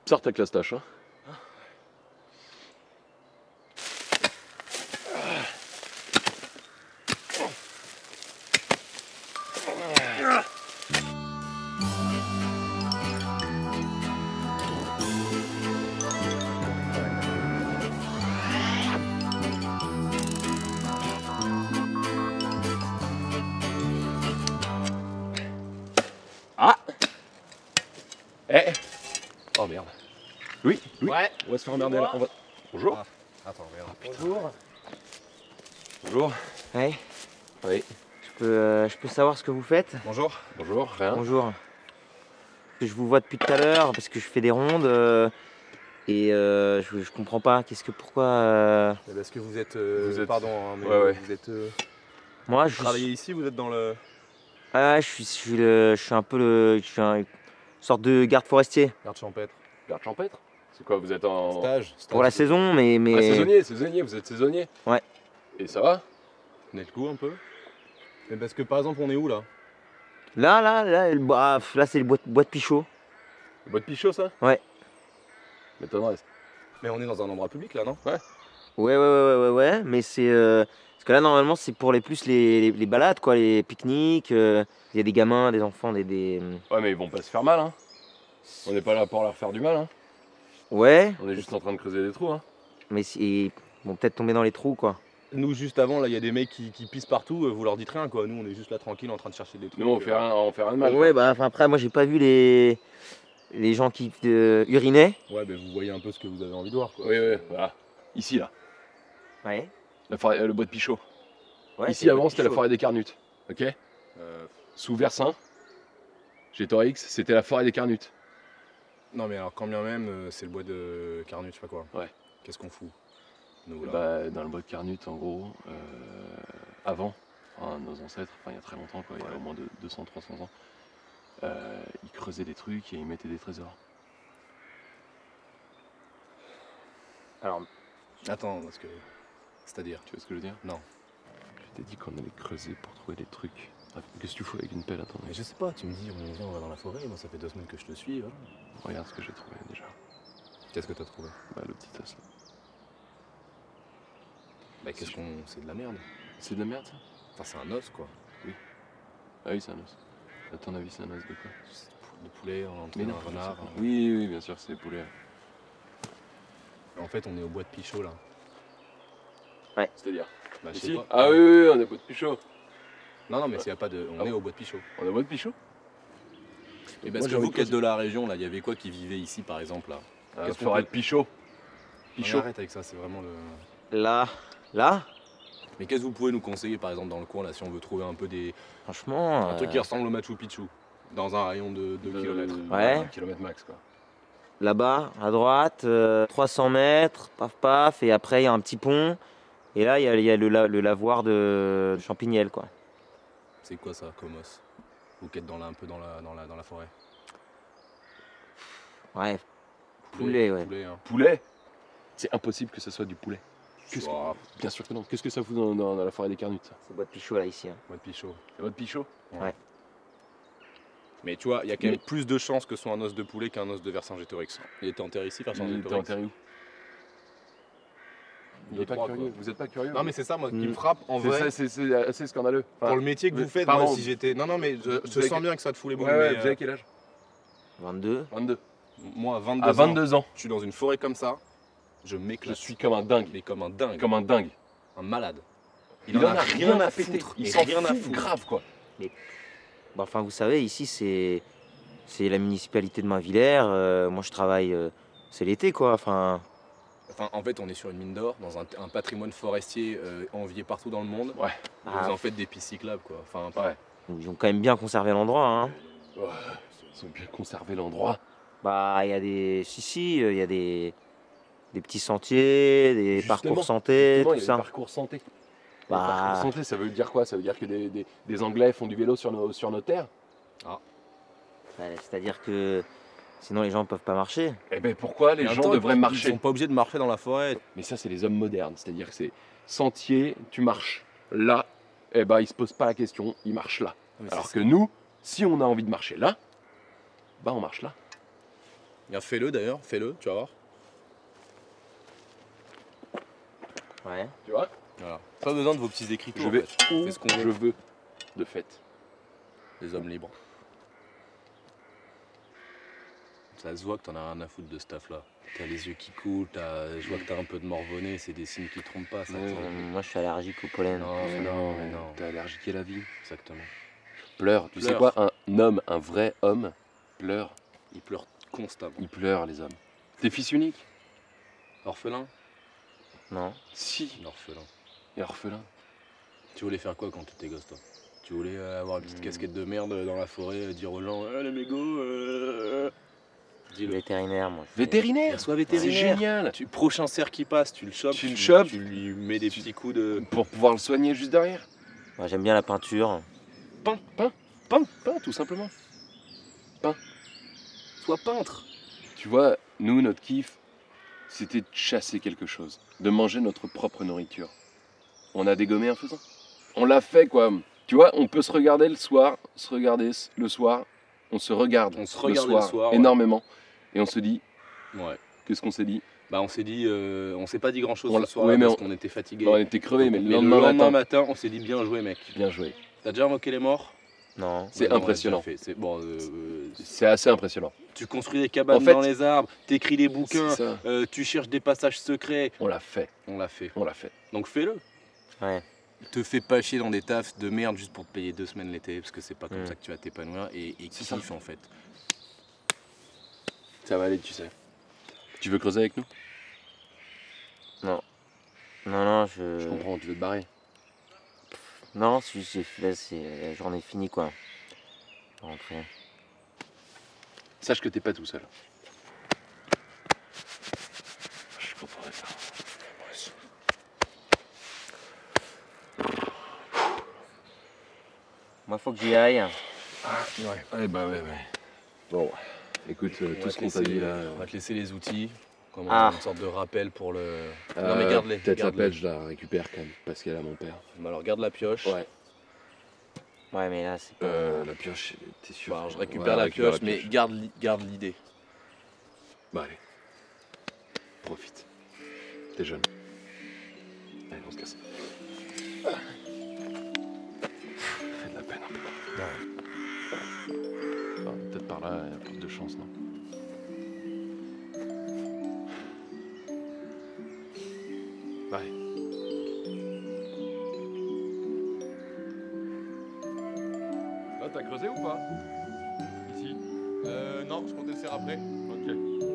Sors ta clastache, hein. Ah. Eh. Oh merde. Oui, oui. Ouais. On va se faire emmerder là. On va... Bonjour. Ah, attends, regarde. Bonjour. Bonjour. Ouais, Oui. je peux savoir ce que vous faites? Bonjour. Bonjour, rien. Bonjour. Je vous vois depuis tout à l'heure parce que je fais des rondes et je comprends pas. Pourquoi Parce que vous êtes, Pardon, hein, mais ouais. vous êtes. moi Vous travaillez ici, vous êtes dans le. je suis un peu une sorte de garde forestier Garde champêtre. Garde champêtre. C'est quoi, vous êtes en... Stage. pour la saison, mais Ah, saisonnier, vous êtes saisonnier. Ouais. Et ça va? Tenez le coup un peu. Mais parce que par exemple, on est où là? là c'est le bois de Pichot. Le bois de Pichot, ça? Ouais. M'étonnerait. Mais on est dans un endroit public là, non? Ouais, mais c'est parce que là normalement c'est pour les balades quoi, les pique-niques. Il y a des gamins, des enfants, des. Ouais, mais ils vont pas se faire mal, hein. On n'est pas là pour leur faire du mal, hein. Ouais, On est juste en train de creuser des trous, hein. mais ils vont peut-être tomber dans les trous quoi. Nous, juste avant, là, il y a des mecs qui pissent partout, vous leur dites rien quoi. Nous, on est juste là tranquille en train de chercher des trucs. Nous, on fait rien de mal. Ouais, quoi. bah enfin, après moi j'ai pas vu les gens qui urinaient. Ouais, mais vous voyez un peu ce que vous avez envie de voir quoi. Oui, voilà. Ici, là. Ouais. La forêt, le bois de Pichot. Ouais, Ici, avant, c'était la forêt des Carnutes. Ok. Sous Versin, chez Torix, c'était la forêt des Carnutes. Non, mais alors, quand bien même, c'est le bois de Carnut, je sais pas quoi. Ouais. Qu'est-ce qu'on fout nous, là Bah, dans le bois de Carnutes, en gros, avant, enfin, nos ancêtres, enfin, il y a très longtemps, quoi, il y a au moins 200-300 ans, ils creusaient des trucs et ils mettaient des trésors. Alors, Attends, parce que. C'est-à-dire. Tu vois ce que je veux dire? Non. Je t'ai dit qu'on allait creuser pour trouver des trucs. Ah, qu'est-ce que tu fous avec une pelle? Attends. Mais je sais pas, tu me dis, on va dans la forêt, moi ça fait 2 semaines que je te suis. Voilà. Regarde ce que j'ai trouvé déjà. Qu'est-ce que t'as trouvé? Bah, le petit os là. Bah, qu'est-ce qu'on. C'est de la merde. C'est de la merde ça? Enfin, c'est un os quoi. Ah oui, c'est un os. À ton avis, c'est un os de quoi? De poulet, entre non, un renard. Oui, bien sûr, c'est poulet. En fait, on est au bois de Pichot là. C'est-à-dire? Bah, je sais Ici? pas. Ah oui, on est au bois de Pichot. Non, mais s'il y a pas de. On Ah est bon au bois de Pichot. On est au bois de Pichot? Mais parce Moi, que j'ai vous envie de qui êtes creuser. de la région, là, il y avait quoi qui vivait ici par exemple là? La qu'on forêt peut- de Pichot. Non, arrête avec ça, c'est vraiment le. là, Mais qu'est-ce que vous pouvez nous conseiller par exemple dans le coin là si on veut trouver un peu des. franchement. Un truc qui ressemble au Machu Picchu dans un rayon de 2 km. Ouais. 1 km max, quoi. Là-bas, à droite, 300 mètres, paf, et après il y a un petit pont. Et là, il y a le lavoir de Champignelles, quoi. C'est quoi ça, Comos? Vous qui êtes un peu dans la forêt. Ouais, poulet, ouais. Poulet, hein. Poulet? C'est impossible que ce soit du poulet. Oh, Bien sûr que non. Qu'est-ce que ça fout dans la forêt des Carnutes, ça? C'est le bois de Pichot, là, ici. Hein. bois de Pichot. C'est votre Pichot? Mais tu vois, il y a quand même plus de chances que ce soit un os de poulet qu'un os de Vercingétorix. Il était enterré ici, Il était Vercingétorix. enterré où? Il est pas curieux. Vous êtes pas curieux? Non mais c'est ça moi qui me frappe en vrai. C'est assez scandaleux. Pour le métier que vous faites, pardon. moi si j'étais. Non mais je sens bien que ça te fout les boules. Ouais, mais, vous avez quel âge? 22. 22. moi à 22 À ans, 22 ans, je suis dans une forêt comme ça, je je m'éclate. suis comme un dingue. Mais comme un dingue, Comme un dingue. un malade. Il en a rien à péter. Il Il s'en s'en rien à fout foutre. grave, quoi. Bon, enfin, vous savez, ici, c'est la municipalité de Mainvillers. Moi, je travaille. C'est l'été, quoi. Enfin, Enfin, en fait, on est sur une mine d'or, dans un patrimoine forestier envié partout dans le monde. Ouais. Et vous en faites des pistes cyclables, quoi. Enfin, Ouais. ils ont quand même bien conservé l'endroit. Hein. Ouais, ils ont bien conservé l'endroit. Bah, il y a il y a des petits sentiers, des Justement, parcours santé, Justement, tout il y a ça. des parcours santé. Les Bah. parcours santé, ça veut dire quoi? Ça veut dire que des Anglais font du vélo sur nos terres? C'est-à-dire que sinon, les gens ne peuvent pas marcher. Eh ben pourquoi les Mais gens attends, devraient Ils marcher? sont pas obligés de marcher dans la forêt. Mais ça, c'est les hommes modernes. C'est-à-dire que c'est sentier, tu marches là, eh ben ils se posent pas la question, ils marchent là. Mais Alors c'est- que nous, si on a envie de marcher là, bah on marche là. Regarde, fais-le d'ailleurs, fais-le, tu vas voir. Ouais. Tu vois? Voilà. Pas besoin de vos petits écriteaux. Je vais en fait. où Fais ce qu'on je veut. veux, de fait. Les hommes libres. Ça se voit que t'en as rien à foutre de ce taf-là. T'as les yeux qui coulent, je vois que t'as un peu de morvonné, c'est des signes qui trompent pas, ça. Ouais. Moi, je suis allergique au pollen. Non, mais non. T'es allergique à la vie. Exactement. Pleure. Tu sais Pleure. quoi? Un homme, un vrai homme, pleure. Il pleure constamment. Il pleure, les hommes. T'es fils unique? Orphelin? Non. Si. Orphelin. Et orphelin. Tu voulais faire quoi quand t'étais gosse, toi? Tu voulais avoir une petite casquette de merde dans la forêt, dire aux gens les mégots, dis-le. Vétérinaire, moi. Vétérinaire. Sois C'est vétérinaire. génial. Prochain cerf qui passe, tu le chopes. Tu le chopes. Tu lui mets des petits coups de. Pour pouvoir le soigner juste derrière. Moi, j'aime bien la peinture. Peint, tout simplement. Sois peintre. Tu vois, nous, notre kiff, c'était de chasser quelque chose, de manger notre propre nourriture. On a dégommé en faisant. On l'a fait, quoi. Tu vois, on peut se regarder le soir, se regarder le soir, on se regarde, On se regarde le soir, ouais. énormément, et on se dit, Ouais. qu'est-ce qu'on s'est dit? Bah on s'est dit, on s'est pas dit grand chose On ce l'a- soir-là ouais, mais parce on- qu'on était fatigués. On était crevés, mais Mais le lendemain matin, on s'est dit bien joué mec. bien joué. T'as déjà invoqué les morts? Non. C'est Ouais, non, on l'a impressionnant. déjà fait. C'est bon. C'est assez impressionnant. Tu construis des cabanes En fait, dans les arbres, t'écris des bouquins, C'est ça. tu cherches des passages secrets. On l'a fait, On l'a fait. on l'a fait. Donc fais-le. Ouais. Te fais pas chier dans des tafs de merde juste pour te payer 2 semaines l'été parce que c'est pas comme Mm. ça que tu vas t'épanouir et C'est ça. kiffe en fait. Ça va aller, tu sais. Tu veux creuser avec nous? Non, Je comprends, tu veux te barrer. Non, là, c'est la journée finie, quoi. Rentrer. Sache que t'es pas tout seul. Je comprends ça. Moi, faut que j'y aille. Ouais, bah ouais. Bon, écoute, tout ce qu'on t'a dit là. On va te laisser les outils, comme Ah. une sorte de rappel pour le. Non mais garde-les. Peut-être la garde-les. pelle, je la récupère quand même, parce qu'elle a mon père. Bah alors garde la pioche. Ouais. Ouais, mais là, c'est pas. La pioche, t'es sûr? Bah, alors, je Ouais, récupère la récupère pioche, mais garde l'idée. Bah allez. Profite. T'es jeune. Allez, on se casse. Fais de la peine un peu. Enfin, peut-être par là, il y a plus de chance, non? Ouais. Là, t'as creusé ou pas? Ici? Non, je comptais le faire après. Ok.